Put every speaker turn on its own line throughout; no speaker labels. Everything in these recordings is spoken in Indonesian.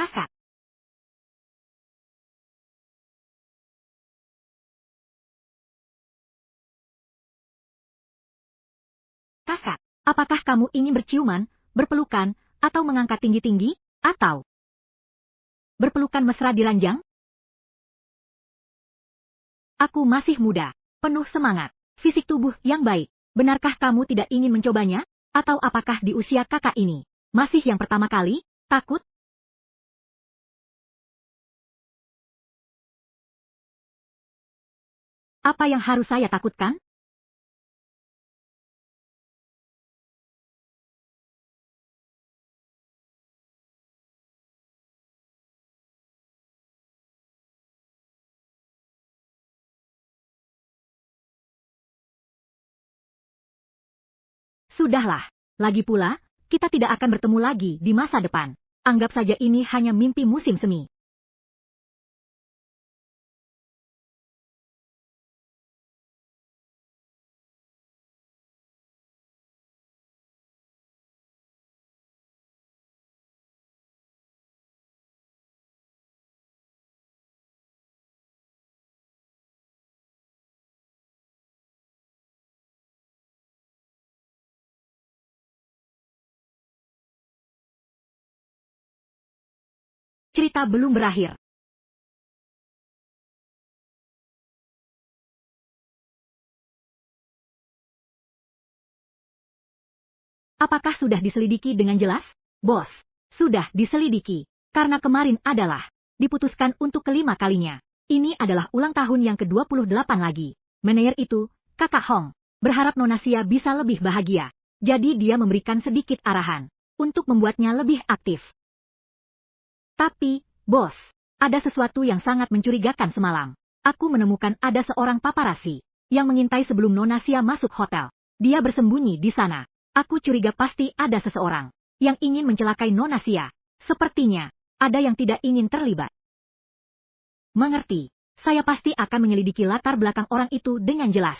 Kakak. Kakak, apakah kamu ingin berciuman, berpelukan, atau mengangkat tinggi-tinggi, atau berpelukan mesra di ranjang? Aku masih muda, penuh semangat, fisik tubuh yang baik. Benarkah kamu tidak ingin mencobanya? Atau apakah di usia kakak ini, masih yang pertama kali, takut? Apa yang harus saya takutkan? Sudahlah, lagi pula, kita tidak akan bertemu lagi di masa depan. Anggap saja ini hanya mimpi musim semi. Cerita belum berakhir. Apakah sudah diselidiki dengan jelas? Bos, sudah diselidiki. Karena kemarin adalah diputuskan untuk kelima kalinya. Ini adalah ulang tahun yang ke-28 lagi. Manajer itu, Kakak Hong, berharap Nona Sia bisa lebih bahagia. Jadi dia memberikan sedikit arahan untuk membuatnya lebih aktif. Tapi, bos, ada sesuatu yang sangat mencurigakan semalam. Aku menemukan ada seorang paparazzi yang mengintai sebelum Nona Sia masuk hotel. Dia bersembunyi di sana. Aku curiga pasti ada seseorang yang ingin mencelakai Nona Sia. Sepertinya, ada yang tidak ingin terlibat. Mengerti, saya pasti akan menyelidiki latar belakang orang itu dengan jelas.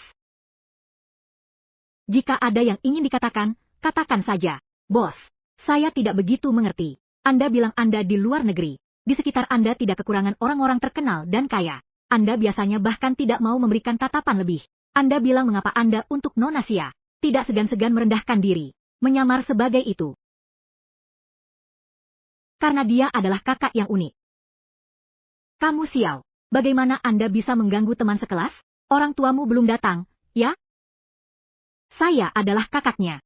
Jika ada yang ingin dikatakan, katakan saja. Bos, saya tidak begitu mengerti. Anda bilang Anda di luar negeri. Di sekitar Anda tidak kekurangan orang-orang terkenal dan kaya. Anda biasanya bahkan tidak mau memberikan tatapan lebih. Anda bilang mengapa Anda untuk Nona Sia tidak segan-segan merendahkan diri, menyamar sebagai itu. Karena dia adalah kakak yang unik. Kamu Xiao, bagaimana Anda bisa mengganggu teman sekelas? Orang tuamu belum datang, ya? Saya adalah kakaknya.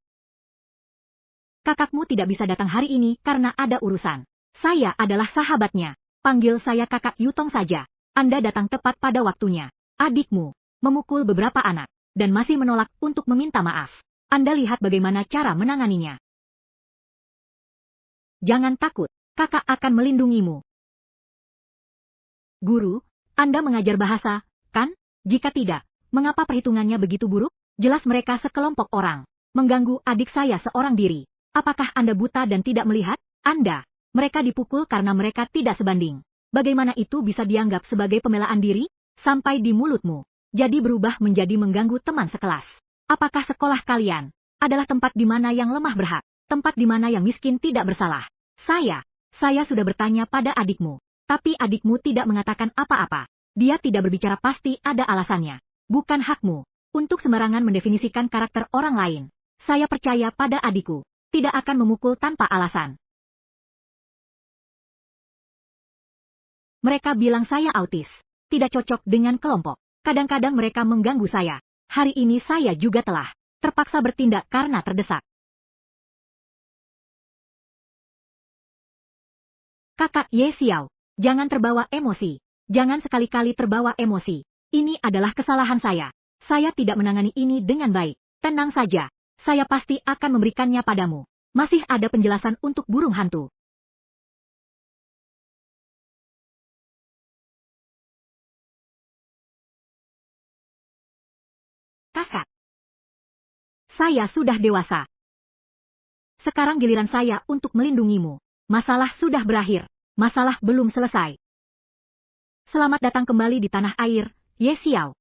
Kakakmu tidak bisa datang hari ini karena ada urusan. Saya adalah sahabatnya. Panggil saya kakak Yutong saja. Anda datang tepat pada waktunya. Adikmu memukul beberapa anak dan masih menolak untuk meminta maaf. Anda lihat bagaimana cara menanganinya. Jangan takut, kakak akan melindungimu. Guru, Anda mengajar bahasa, kan? Jika tidak, mengapa perhitungannya begitu buruk? Jelas mereka sekelompok orang mengganggu adik saya seorang diri. Apakah Anda buta dan tidak melihat? Anda, mereka dipukul karena mereka tidak sebanding. Bagaimana itu bisa dianggap sebagai pembelaan diri? Sampai di mulutmu. Jadi berubah menjadi mengganggu teman sekelas. Apakah sekolah kalian adalah tempat di mana yang lemah berhak? Tempat di mana yang miskin tidak bersalah? Saya sudah bertanya pada adikmu. Tapi adikmu tidak mengatakan apa-apa. Dia tidak berbicara pasti ada alasannya. Bukan hakmu untuk sembarangan mendefinisikan karakter orang lain. Saya percaya pada adikku. Tidak akan memukul tanpa alasan. Mereka bilang saya autis. Tidak cocok dengan kelompok. Kadang-kadang mereka mengganggu saya. Hari ini saya juga telah terpaksa bertindak karena terdesak. Kakak Ye Xiao, jangan terbawa emosi. Jangan sekali-kali terbawa emosi. Ini adalah kesalahan saya. Saya tidak menangani ini dengan baik. Tenang saja. Saya pasti akan memberikannya padamu. Masih ada penjelasan untuk burung hantu. Kakak, saya sudah dewasa. Sekarang giliran saya untuk melindungimu. Masalah sudah berakhir. Masalah belum selesai. Selamat datang kembali di tanah air, Ye Xiao.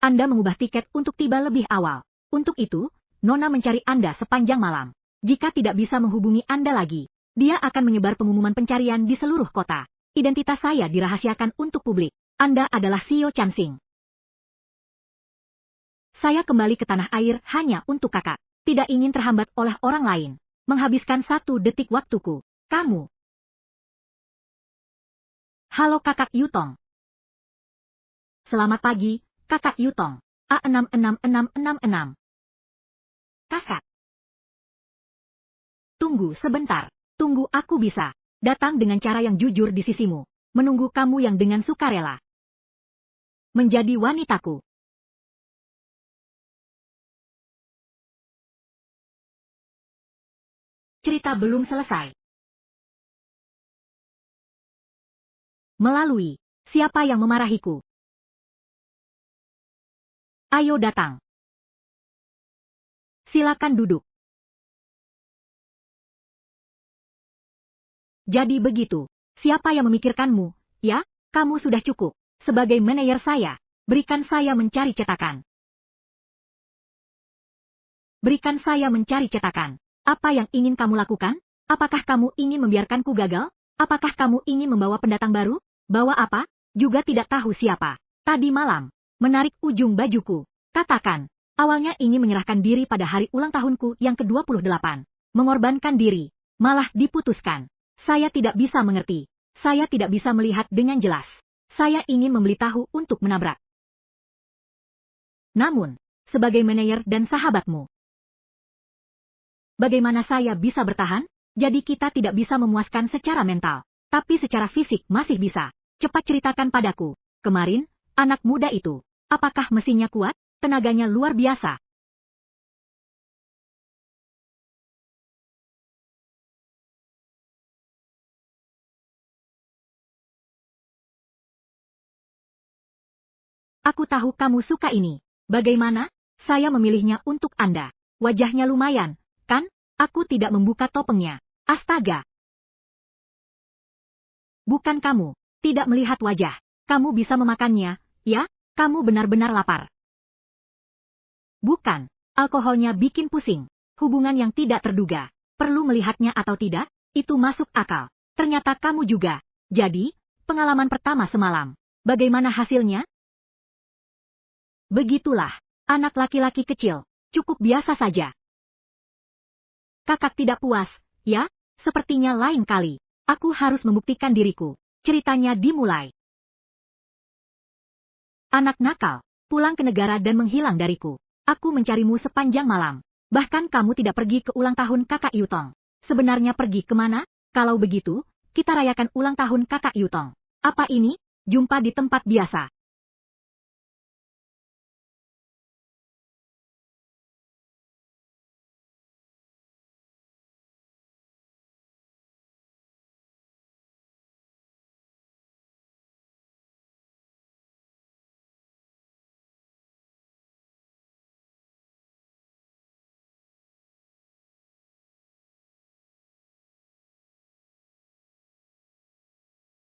Anda mengubah tiket untuk tiba lebih awal. Untuk itu, Nona mencari Anda sepanjang malam. Jika tidak bisa menghubungi Anda lagi, dia akan menyebar pengumuman pencarian di seluruh kota. Identitas saya dirahasiakan untuk publik. Anda adalah Xiao Chansing. Saya kembali ke tanah air hanya untuk Kakak. Tidak ingin terhambat oleh orang lain. Menghabiskan 1 detik waktuku. Kamu. Halo Kakak Yutong. Selamat pagi, Kakak Yutong. A66666. Kakak. Tunggu sebentar. Tunggu, aku bisa datang dengan cara yang jujur di sisimu. Menunggu kamu yang dengan sukarela. Menjadi wanitaku. Cerita belum selesai. Melalui siapa yang memarahiku? Ayo datang. Silakan duduk. Jadi begitu. Siapa yang memikirkanmu? Ya, kamu sudah cukup. Sebagai manajer saya, berikan saya mencari cetakan. Berikan saya mencari cetakan. Apa yang ingin kamu lakukan? Apakah kamu ingin membiarkanku gagal? Apakah kamu ingin membawa pendatang baru? Bawa apa? Juga tidak tahu siapa. Tadi malam, menarik ujung bajuku. Katakan, awalnya ingin menyerahkan diri pada hari ulang tahunku yang ke-28. Mengorbankan diri. Malah diputuskan. Saya tidak bisa mengerti. Saya tidak bisa melihat dengan jelas. Saya ingin membeli tahu untuk menabrak. Namun, sebagai manajer dan sahabatmu, bagaimana saya bisa bertahan? Jadi kita tidak bisa memuaskan secara mental. Tapi secara fisik masih bisa. Cepat ceritakan padaku. Kemarin, anak muda itu. Apakah mesinnya kuat? Tenaganya luar biasa. Aku tahu kamu suka ini. Bagaimana? Saya memilihnya untuk Anda. Wajahnya lumayan, kan? Aku tidak membuka topengnya. Astaga. Bukan kamu. Tidak melihat wajah. Kamu bisa memakannya, ya? Kamu benar-benar lapar. Bukan. Alkoholnya bikin pusing. Hubungan yang tidak terduga. Perlu melihatnya atau tidak? Itu masuk akal. Ternyata kamu juga. Jadi, pengalaman pertama semalam. Bagaimana hasilnya? Begitulah. Anak laki-laki kecil. Cukup biasa saja. Kakak tidak puas, ya? Sepertinya lain kali. Aku harus membuktikan diriku. Ceritanya dimulai. Anak nakal, pulang ke negara dan menghilang dariku. Aku mencarimu sepanjang malam. Bahkan kamu tidak pergi ke ulang tahun Kakak Yutong. Sebenarnya pergi kemana? Kalau begitu, kita rayakan ulang tahun Kakak Yutong. Apa ini? Jumpa di tempat biasa.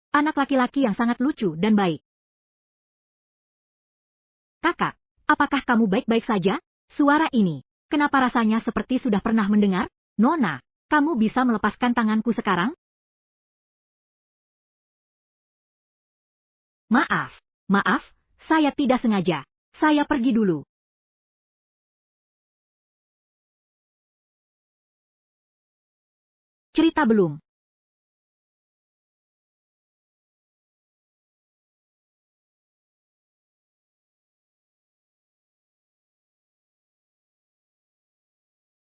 Anak laki-laki yang sangat lucu dan baik. Kakak, apakah kamu baik-baik saja? Suara ini, kenapa rasanya seperti sudah pernah mendengar? Nona, kamu bisa melepaskan tanganku sekarang? Maaf, maaf, saya tidak sengaja. Saya pergi dulu. Cerita belum.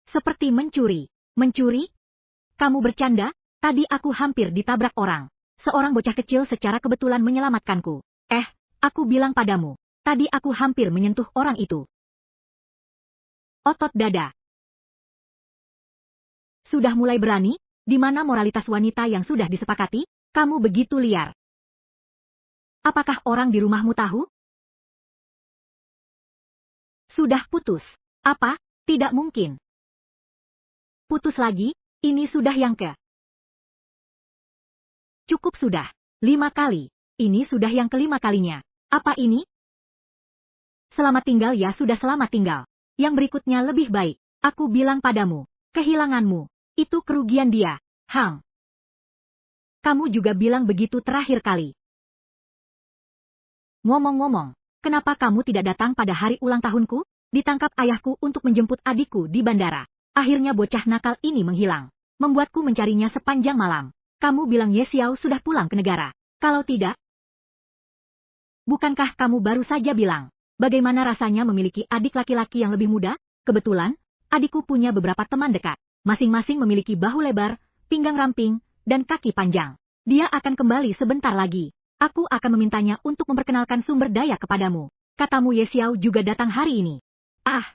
Seperti mencuri. Mencuri? Kamu bercanda? Tadi aku hampir ditabrak orang. Seorang bocah kecil secara kebetulan menyelamatkanku. Aku bilang padamu. Tadi aku hampir menyentuh orang itu. Otot dada. Sudah mulai berani? Di mana moralitas wanita yang sudah disepakati? Kamu begitu liar. Apakah orang di rumahmu tahu? Sudah putus. Apa? Tidak mungkin. Putus lagi? Ini sudah yang ke. Cukup sudah. 5 kali. Ini sudah yang kelima kalinya. Apa ini? Selamat tinggal ya, sudah selamat tinggal. Yang berikutnya lebih baik. Aku bilang padamu, kehilanganmu, itu kerugian dia. Hang. Kamu juga bilang begitu terakhir kali. Ngomong-ngomong, kenapa kamu tidak datang pada hari ulang tahunku? Ditangkap ayahku untuk menjemput adikku di bandara. Akhirnya bocah nakal ini menghilang. Membuatku mencarinya sepanjang malam. Kamu bilang Ye Xiao sudah pulang ke negara. Kalau tidak, bukankah kamu baru saja bilang, bagaimana rasanya memiliki adik laki-laki yang lebih muda? Kebetulan, adikku punya beberapa teman dekat. Masing-masing memiliki bahu lebar, pinggang ramping, dan kaki panjang. Dia akan kembali sebentar lagi. Aku akan memintanya untuk memperkenalkan sumber daya kepadamu. Katamu Ye Xiao juga datang hari ini. Ah!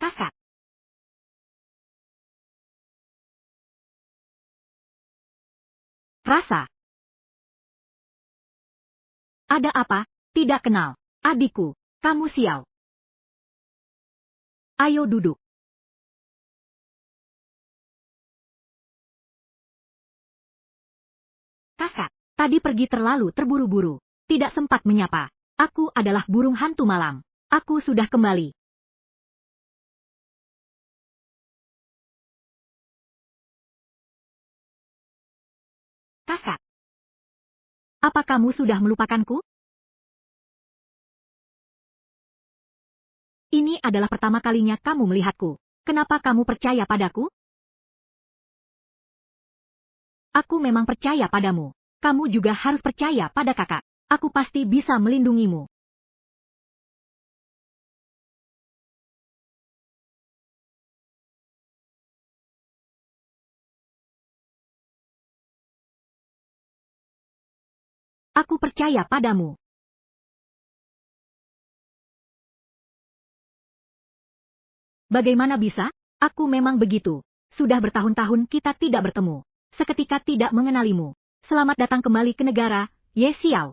Kakak. Rasa. Ada apa? Tidak kenal. Adikku, kamu Xiao. Ayo duduk. Kakak, tadi pergi terlalu terburu-buru. Tidak sempat menyapa. Aku adalah burung hantu malam. Aku sudah kembali. Kakak, apa kamu sudah melupakanku? Ini adalah pertama kalinya kamu melihatku. Kenapa kamu percaya padaku? Aku memang percaya padamu. Kamu juga harus percaya pada kakak. Aku pasti bisa melindungimu. Aku percaya padamu. Bagaimana bisa? Aku memang begitu. Sudah bertahun-tahun kita tidak bertemu. Seketika tidak mengenalimu. Selamat datang kembali ke negara, Ye Xiao.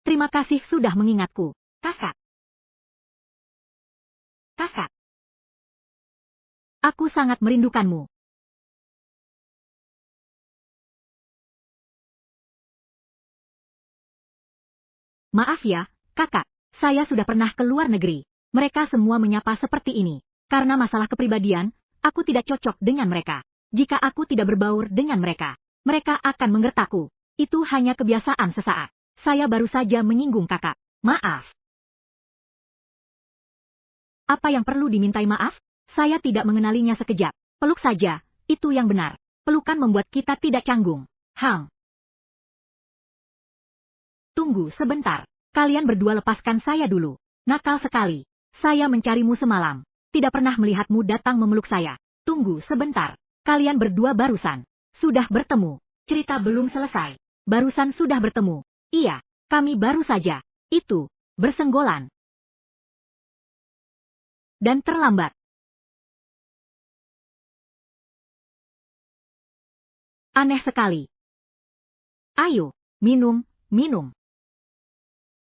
Terima kasih sudah mengingatku. Kakak. Kakak. Aku sangat merindukanmu. Maaf ya, kakak. Saya sudah pernah ke luar negeri. Mereka semua menyapa seperti ini. Karena masalah kepribadian, aku tidak cocok dengan mereka. Jika aku tidak berbaur dengan mereka, mereka akan menggertakku. Itu hanya kebiasaan sesaat. Saya baru saja menyinggung kakak. Maaf. Apa yang perlu dimintai maaf? Saya tidak mengenalinya sekejap. Peluk saja, itu yang benar. Pelukan membuat kita tidak canggung. Hang. Tunggu sebentar. Kalian berdua lepaskan saya dulu. Nakal sekali. Saya mencarimu semalam. Tidak pernah melihatmu datang memeluk saya. Tunggu sebentar. Kalian berdua barusan sudah bertemu. Cerita belum selesai. Barusan sudah bertemu. Iya, kami baru saja. Itu, bersenggolan. Dan terlambat. Aneh sekali. Ayo, minum, minum.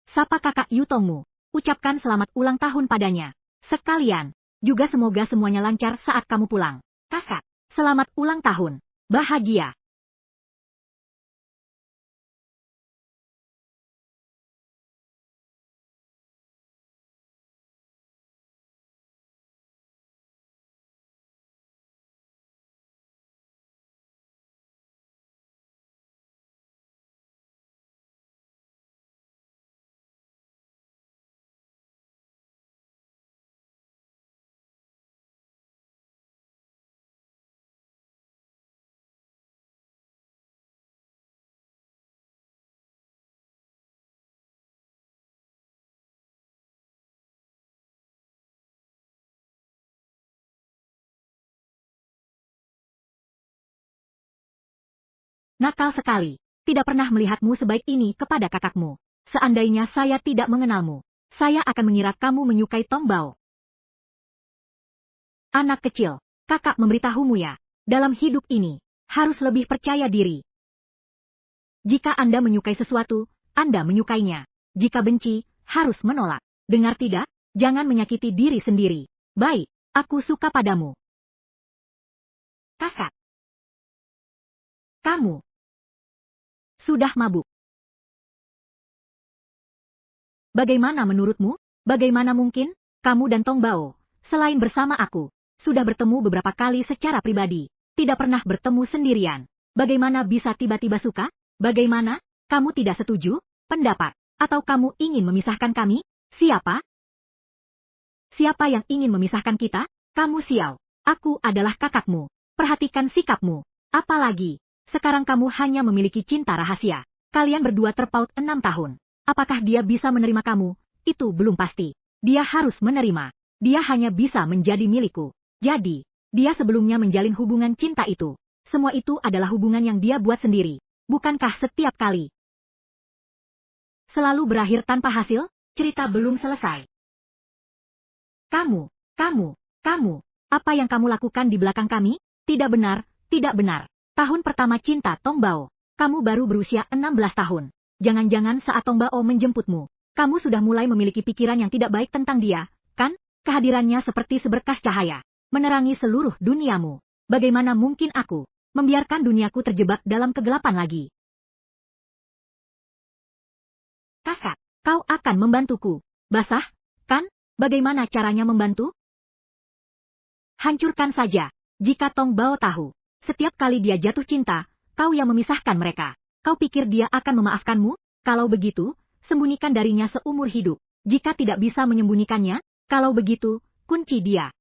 Sapa kakak Yutongmu. Ucapkan selamat ulang tahun padanya. Sekalian, juga semoga semuanya lancar saat kamu pulang. Kakak, selamat ulang tahun. Bahagia. Nakal sekali. Tidak pernah melihatmu sebaik ini kepada kakakmu. Seandainya saya tidak mengenalmu, saya akan mengira kamu menyukai Tombao. Anak kecil, kakak memberitahumu ya, dalam hidup ini, harus lebih percaya diri. Jika Anda menyukai sesuatu, Anda menyukainya. Jika benci, harus menolak. Dengar tidak? Jangan menyakiti diri sendiri. Baik, aku suka padamu. Kakak. Kamu sudah mabuk. Bagaimana menurutmu? Bagaimana mungkin? Kamu dan Tong Bao, selain bersama aku, sudah bertemu beberapa kali secara pribadi. Tidak pernah bertemu sendirian. Bagaimana bisa tiba-tiba suka? Bagaimana? Kamu tidak setuju? Pendapat? Atau kamu ingin memisahkan kami? Siapa? Siapa yang ingin memisahkan kita? Kamu Xiao. Aku adalah kakakmu. Perhatikan sikapmu. Apalagi, sekarang kamu hanya memiliki cinta rahasia. Kalian berdua terpaut 6 tahun. Apakah dia bisa menerima kamu? Itu belum pasti. Dia harus menerima. Dia hanya bisa menjadi milikku. Jadi, dia sebelumnya menjalin hubungan cinta itu. Semua itu adalah hubungan yang dia buat sendiri. Bukankah setiap kali selalu berakhir tanpa hasil? Cerita belum selesai. Kamu, apa yang kamu lakukan di belakang kami? Tidak benar, tidak benar. Tahun pertama cinta Tong Bao, kamu baru berusia 16 tahun. Jangan-jangan saat Tong Bao menjemputmu, kamu sudah mulai memiliki pikiran yang tidak baik tentang dia, kan? Kehadirannya seperti seberkas cahaya, menerangi seluruh duniamu. Bagaimana mungkin aku membiarkan duniaku terjebak dalam kegelapan lagi? Kakak, kau akan membantuku. Basah, kan? Bagaimana caranya membantu? Hancurkan saja. Jika Tong Bao tahu, setiap kali dia jatuh cinta, kau yang memisahkan mereka. Kau pikir dia akan memaafkanmu? Kalau begitu, sembunyikan darinya seumur hidup. Jika tidak bisa menyembunyikannya, kalau begitu, kunci dia.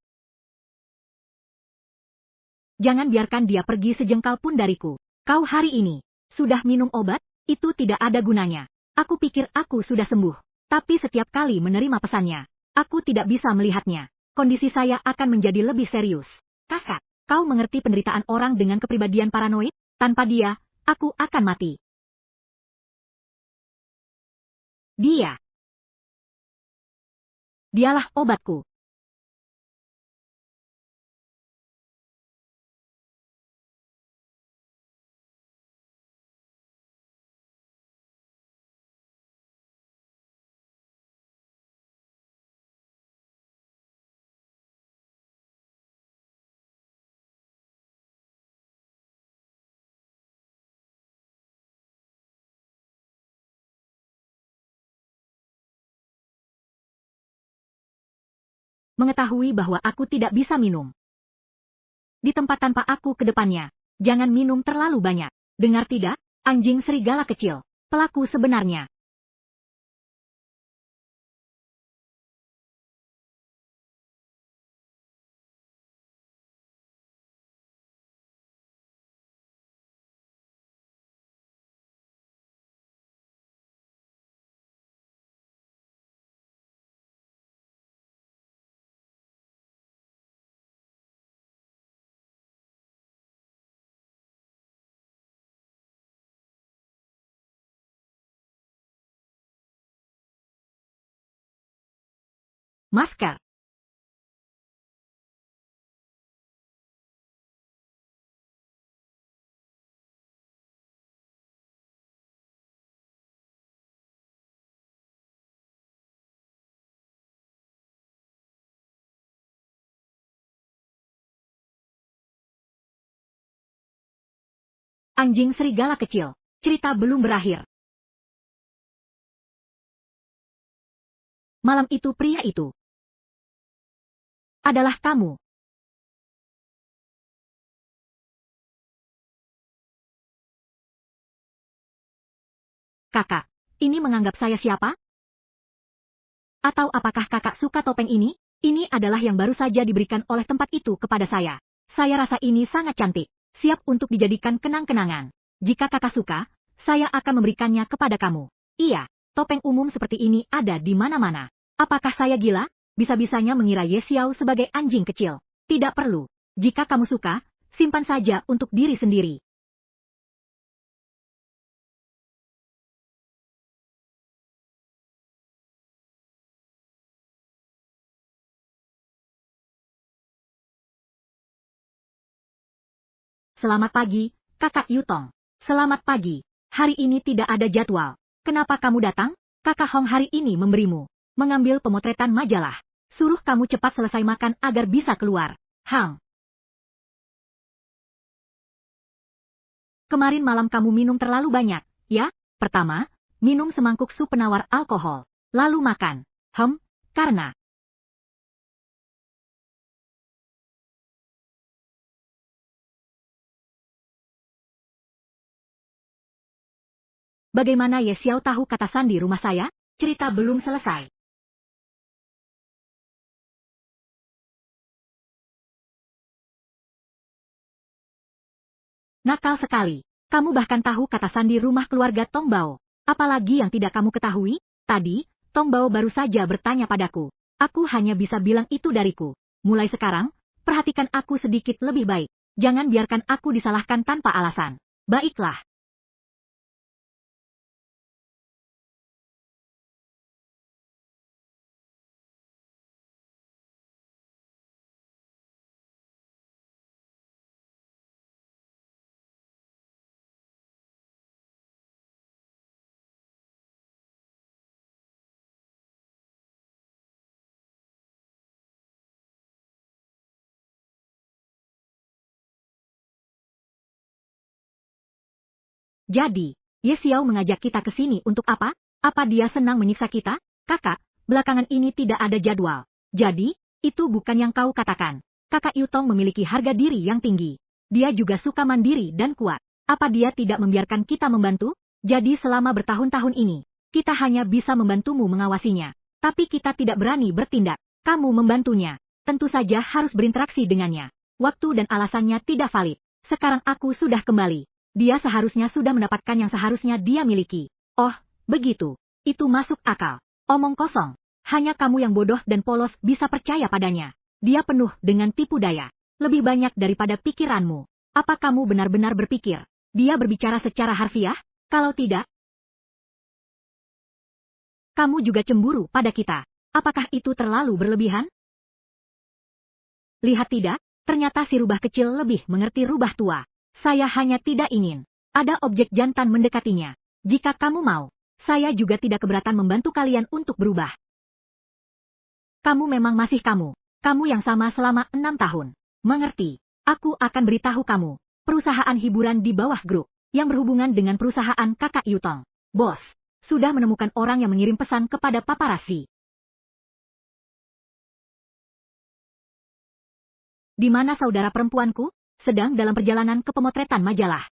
Jangan biarkan dia pergi sejengkal pun dariku. Kau hari ini sudah minum obat? Itu tidak ada gunanya. Aku pikir aku sudah sembuh. Tapi setiap kali menerima pesannya, aku tidak bisa melihatnya. Kondisi saya akan menjadi lebih serius. Kakak, kau mengerti penderitaan orang dengan kepribadian paranoid? Tanpa dia, aku akan mati. Dialah obatku. Mengetahui bahwa aku tidak bisa minum. Di tempat tanpa aku ke depannya, jangan minum terlalu banyak. Dengar tidak, anjing serigala kecil, pelaku sebenarnya. Masker. Anjing serigala kecil. Cerita belum berakhir. Malam itu pria itu adalah kamu. Kakak, ini menganggap saya siapa? Atau apakah kakak suka topeng ini? Ini adalah yang baru saja diberikan oleh tempat itu kepada saya. Saya rasa ini sangat cantik. Siap untuk dijadikan kenang-kenangan. Jika kakak suka, saya akan memberikannya kepada kamu. Iya, topeng umum seperti ini ada di mana-mana. Apakah saya gila? Bisa-bisanya mengira Ye Xiao sebagai anjing kecil. Tidak perlu. Jika kamu suka, simpan saja untuk diri sendiri. Selamat pagi, kakak Yutong. Selamat pagi. Hari ini tidak ada jadwal. Kenapa kamu datang? Kakak Hong hari ini memberimu. Mengambil pemotretan majalah. Suruh kamu cepat selesai makan agar bisa keluar. Hang. Kemarin malam kamu minum terlalu banyak, ya? Pertama, minum semangkuk sup penawar alkohol. Lalu makan. Karena. Bagaimana Ye Xiao tahu kata sandi rumah saya? Cerita belum selesai. Nakal sekali. Kamu bahkan tahu kata sandi rumah keluarga Tong Bao. Apalagi yang tidak kamu ketahui? Tadi, Tong Bao baru saja bertanya padaku. Aku hanya bisa bilang itu dariku. Mulai sekarang, perhatikan aku sedikit lebih baik. Jangan biarkan aku disalahkan tanpa alasan. Baiklah. Jadi, Ye Xiao mengajak kita ke sini untuk apa? Apa dia senang menyiksa kita? Kakak, belakangan ini tidak ada jadwal. Jadi, itu bukan yang kau katakan. Kakak Yutong memiliki harga diri yang tinggi. Dia juga suka mandiri dan kuat. Apa dia tidak membiarkan kita membantu? Jadi selama bertahun-tahun ini, kita hanya bisa membantumu mengawasinya. Tapi kita tidak berani bertindak. Kamu membantunya. Tentu saja harus berinteraksi dengannya. Waktu dan alasannya tidak valid. Sekarang aku sudah kembali. Dia seharusnya sudah mendapatkan yang seharusnya dia miliki. Oh, begitu. Itu masuk akal. Omong kosong. Hanya kamu yang bodoh dan polos bisa percaya padanya. Dia penuh dengan tipu daya. Lebih banyak daripada pikiranmu. Apa kamu benar-benar berpikir? Dia berbicara secara harfiah? Kalau tidak, kamu juga cemburu pada kita. Apakah itu terlalu berlebihan? Lihat tidak, ternyata si rubah kecil lebih mengerti rubah tua. Saya hanya tidak ingin ada objek jantan mendekatinya. Jika kamu mau, saya juga tidak keberatan membantu kalian untuk berubah. Kamu memang masih kamu. Kamu yang sama selama 6 tahun. Mengerti? Aku akan beritahu kamu. Perusahaan hiburan di bawah grup yang berhubungan dengan perusahaan kakak Yutong. Bos, sudah menemukan orang yang mengirim pesan kepada paparazzi. Di mana saudara perempuanku? Sedang dalam perjalanan ke pemotretan majalah.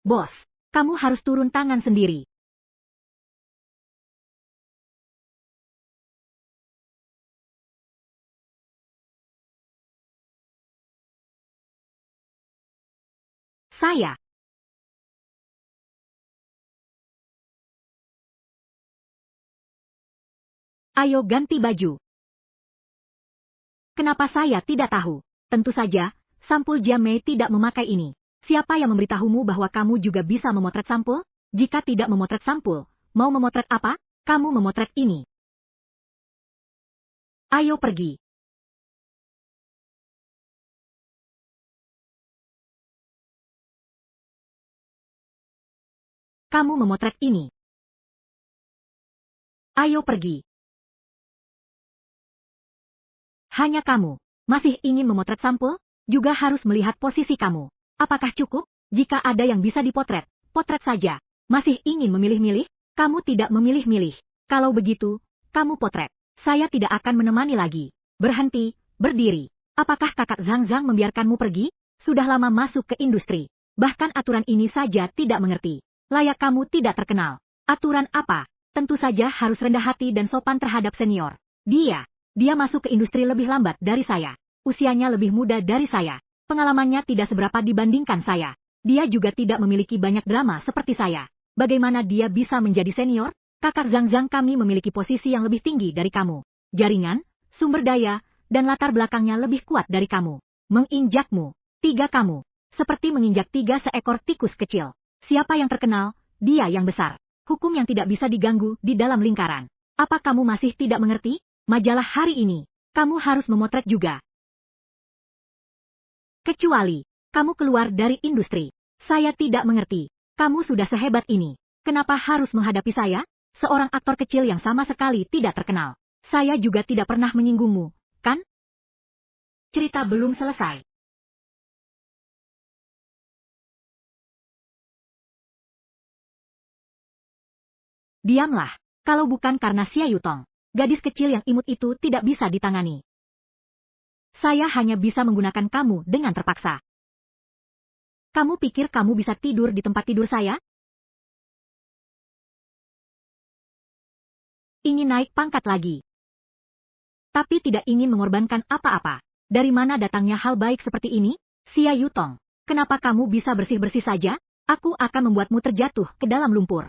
Bos, kamu harus turun tangan sendiri. Saya. Ayo ganti baju. Kenapa saya tidak tahu? Tentu saja, sampul Jiamei tidak memakai ini. Siapa yang memberitahumu bahwa kamu juga bisa memotret sampul? Jika tidak memotret sampul, mau memotret apa? Kamu memotret ini. Ayo pergi. Kamu memotret ini. Ayo pergi. Hanya kamu. Masih ingin memotret sampul? Juga harus melihat posisi kamu. Apakah cukup? Jika ada yang bisa dipotret, potret saja. Masih ingin memilih-milih? Kamu tidak memilih-milih. Kalau begitu, kamu potret. Saya tidak akan menemani lagi. Berhenti, berdiri. Apakah kakak Zhang Zhang membiarkanmu pergi? Sudah lama masuk ke industri. Bahkan aturan ini saja tidak mengerti. Layak kamu tidak terkenal. Aturan apa? Tentu saja harus rendah hati dan sopan terhadap senior. Dia masuk ke industri lebih lambat dari saya. Usianya lebih muda dari saya. Pengalamannya tidak seberapa dibandingkan saya. Dia juga tidak memiliki banyak drama seperti saya. Bagaimana dia bisa menjadi senior? Kakak Zhang Zhang, kami memiliki posisi yang lebih tinggi dari kamu. Jaringan, sumber daya, dan latar belakangnya lebih kuat dari kamu. Menginjakmu. 3 kamu. Seperti menginjak 3 seekor tikus kecil. Siapa yang terkenal? Dia yang besar. Hukum yang tidak bisa diganggu di dalam lingkaran. Apa kamu masih tidak mengerti? Majalah hari ini, kamu harus memotret juga. Kecuali, kamu keluar dari industri. Saya tidak mengerti. Kamu sudah sehebat ini. Kenapa harus menghadapi saya? Seorang aktor kecil yang sama sekali tidak terkenal. Saya juga tidak pernah menyinggungmu, kan? Cerita belum selesai. Diamlah. Kalau bukan karena Xia Yutong, gadis kecil yang imut itu tidak bisa ditangani. Saya hanya bisa menggunakan kamu dengan terpaksa. Kamu pikir kamu bisa tidur di tempat tidur saya? Ingin naik pangkat lagi. Tapi tidak ingin mengorbankan apa-apa. Dari mana datangnya hal baik seperti ini? Xia Yutong, kenapa kamu bisa bersih-bersih saja? Aku akan membuatmu terjatuh ke dalam lumpur.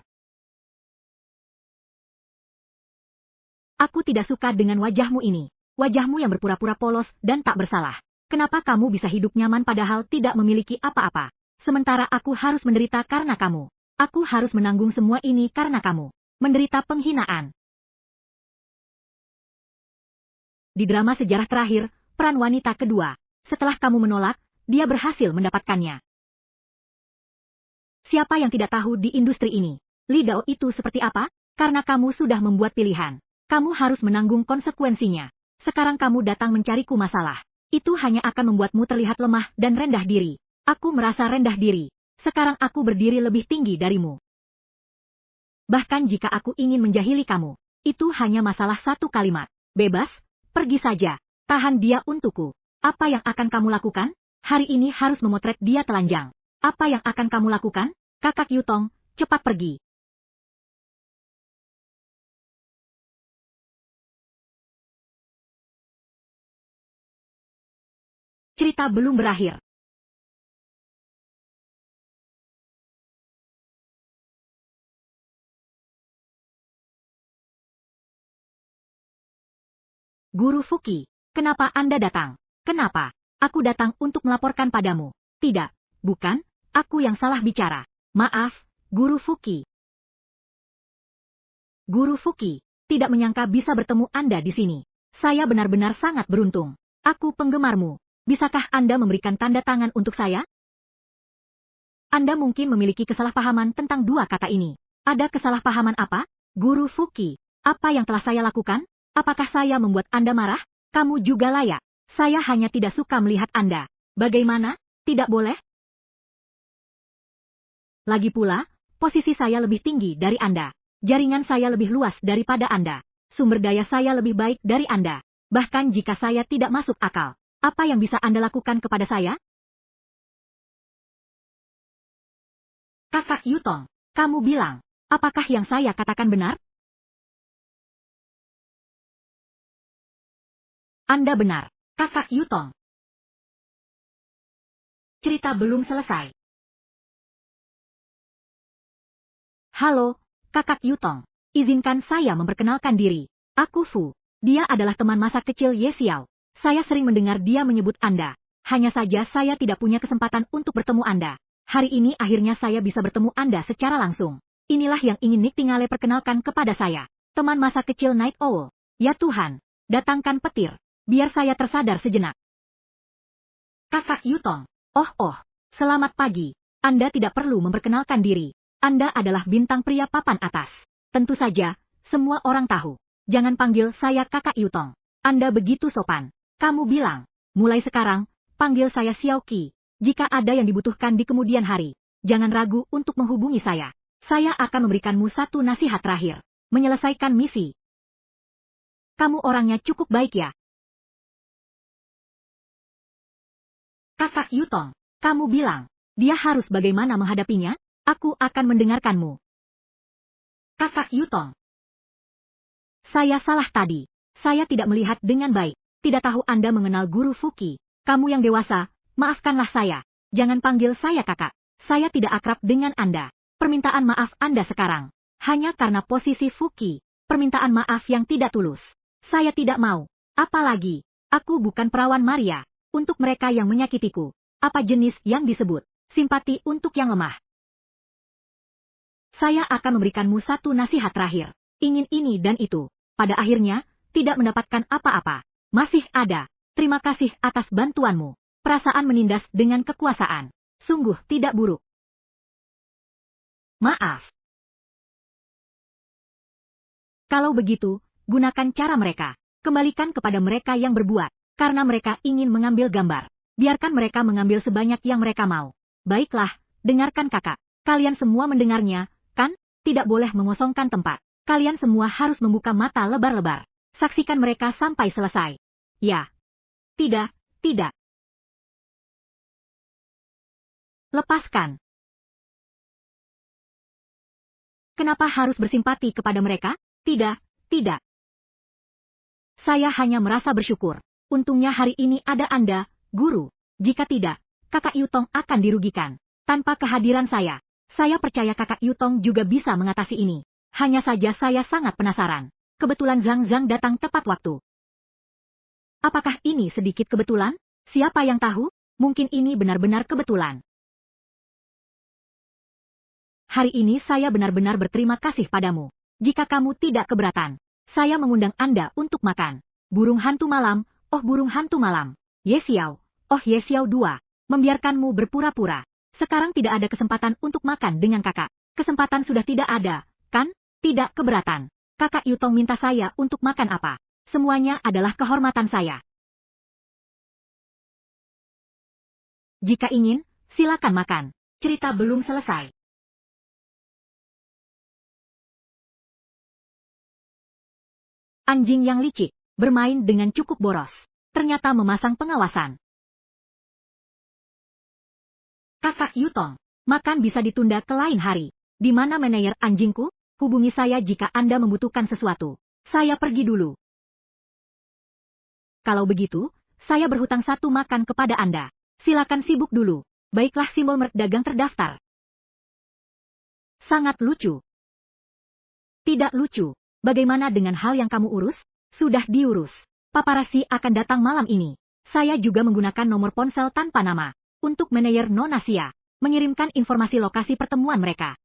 Aku tidak suka dengan wajahmu ini. Wajahmu yang berpura-pura polos dan tak bersalah. Kenapa kamu bisa hidup nyaman padahal tidak memiliki apa-apa? Sementara aku harus menderita karena kamu. Aku harus menanggung semua ini karena kamu. Menderita penghinaan. Di drama sejarah terakhir, peran wanita kedua. Setelah kamu menolak, dia berhasil mendapatkannya. Siapa yang tidak tahu di industri ini? Li Dao itu seperti apa? Karena kamu sudah membuat pilihan. Kamu harus menanggung konsekuensinya. Sekarang kamu datang mencariku masalah. Itu hanya akan membuatmu terlihat lemah dan rendah diri. Aku merasa rendah diri. Sekarang aku berdiri lebih tinggi darimu. Bahkan jika aku ingin menjahili kamu, itu hanya masalah satu kalimat. Bebas, pergi saja. Tahan dia untukku. Apa yang akan kamu lakukan? Hari ini harus memotret dia telanjang. Apa yang akan kamu lakukan? Kakak Yutong, cepat pergi. Cerita belum berakhir. Guru Fuki, kenapa Anda datang? Kenapa? Aku datang untuk melaporkan padamu. Tidak, bukan, aku yang salah bicara. Maaf, Guru Fuki. Guru Fuki, tidak menyangka bisa bertemu Anda di sini. Saya benar-benar sangat beruntung. Aku penggemarmu. Bisakah Anda memberikan tanda tangan untuk saya? Anda mungkin memiliki kesalahpahaman tentang dua kata ini. Ada kesalahpahaman apa? Guru Fuki, apa yang telah saya lakukan? Apakah saya membuat Anda marah? Kamu juga layak. Saya hanya tidak suka melihat Anda. Bagaimana? Tidak boleh? Lagi pula, posisi saya lebih tinggi dari Anda. Jaringan saya lebih luas daripada Anda. Sumber daya saya lebih baik dari Anda. Bahkan jika saya tidak masuk akal, apa yang bisa Anda lakukan kepada saya? Kakak Yutong, kamu bilang, apakah yang saya katakan benar? Anda benar, Kakak Yutong. Cerita belum selesai. Halo, Kakak Yutong. Izinkan saya memperkenalkan diri. Aku Fu. Dia adalah teman masa kecil Ye Xiao. Saya sering mendengar dia menyebut Anda. Hanya saja saya tidak punya kesempatan untuk bertemu Anda. Hari ini akhirnya saya bisa bertemu Anda secara langsung. Inilah yang ingin Niktingale perkenalkan kepada saya. Teman masa kecil Night Owl. Ya Tuhan, datangkan petir. Biar saya tersadar sejenak. Kakak Yutong. Oh, selamat pagi. Anda tidak perlu memperkenalkan diri. Anda adalah bintang pria papan atas. Tentu saja, semua orang tahu. Jangan panggil saya Kakak Yutong. Anda begitu sopan. Kamu bilang, mulai sekarang, panggil saya Xiao Qi. Jika ada yang dibutuhkan di kemudian hari, jangan ragu untuk menghubungi saya. Saya akan memberikanmu satu nasihat terakhir. Menyelesaikan misi. Kamu orangnya cukup baik ya? Kakak Yutong, kamu bilang, dia harus bagaimana menghadapinya? Aku akan mendengarkanmu. Kakak Yutong. Saya salah tadi. Saya tidak melihat dengan baik. Tidak tahu Anda mengenal Guru Fuki. Kamu yang dewasa, maafkanlah saya. Jangan panggil saya kakak. Saya tidak akrab dengan Anda. Permintaan maaf Anda sekarang. Hanya karena posisi Fuki. Permintaan maaf yang tidak tulus. Saya tidak mau. Apalagi, aku bukan perawan Maria. Untuk mereka yang menyakitiku. Apa jenis yang disebut? Simpati untuk yang lemah. Saya akan memberikanmu satu nasihat terakhir. Ingin ini dan itu. Pada akhirnya, tidak mendapatkan apa-apa. Masih ada. Terima kasih atas bantuanmu. Perasaan menindas dengan kekuasaan. Sungguh tidak buruk. Maaf. Kalau begitu, gunakan cara mereka. Kembalikan kepada mereka yang berbuat. Karena mereka ingin mengambil gambar. Biarkan mereka mengambil sebanyak yang mereka mau. Baiklah, dengarkan kakak. Kalian semua mendengarnya, kan? Tidak boleh mengosongkan tempat. Kalian semua harus membuka mata lebar-lebar. Saksikan mereka sampai selesai. Ya. Tidak, tidak. Lepaskan. Kenapa harus bersimpati kepada mereka? Tidak, tidak. Saya hanya merasa bersyukur. Untungnya hari ini ada Anda, guru. Jika tidak, kakak Yutong akan dirugikan. Tanpa kehadiran saya percaya kakak Yutong juga bisa mengatasi ini. Hanya saja saya sangat penasaran. Kebetulan Zhang Zhang datang tepat waktu. Apakah ini sedikit kebetulan? Siapa yang tahu? Mungkin ini benar-benar kebetulan. Hari ini saya benar-benar berterima kasih padamu. Jika kamu tidak keberatan, saya mengundang Anda untuk makan. Burung hantu malam, oh burung hantu malam. Ye Xiao, oh Ye Xiao 2. Membiarkanmu berpura-pura. Sekarang tidak ada kesempatan untuk makan dengan kakak. Kesempatan sudah tidak ada, kan? Tidak keberatan. Kakak Yutong minta saya untuk makan apa? Semuanya adalah kehormatan saya. Jika ingin, silakan makan. Cerita belum selesai. Anjing yang licik, bermain dengan cukup boros. Ternyata memasang pengawasan. Kakak Yutong, makan bisa ditunda ke lain hari. Di mana manajer anjingku? Hubungi saya jika Anda membutuhkan sesuatu. Saya pergi dulu. Kalau begitu, saya berhutang satu makan kepada Anda. Silakan sibuk dulu. Baiklah, simbol merek dagang terdaftar. Sangat lucu. Tidak lucu. Bagaimana dengan hal yang kamu urus? Sudah diurus. Paparazzi akan datang malam ini. Saya juga menggunakan nomor ponsel tanpa nama. Untuk manajer Nona Xia. Mengirimkan informasi lokasi pertemuan mereka.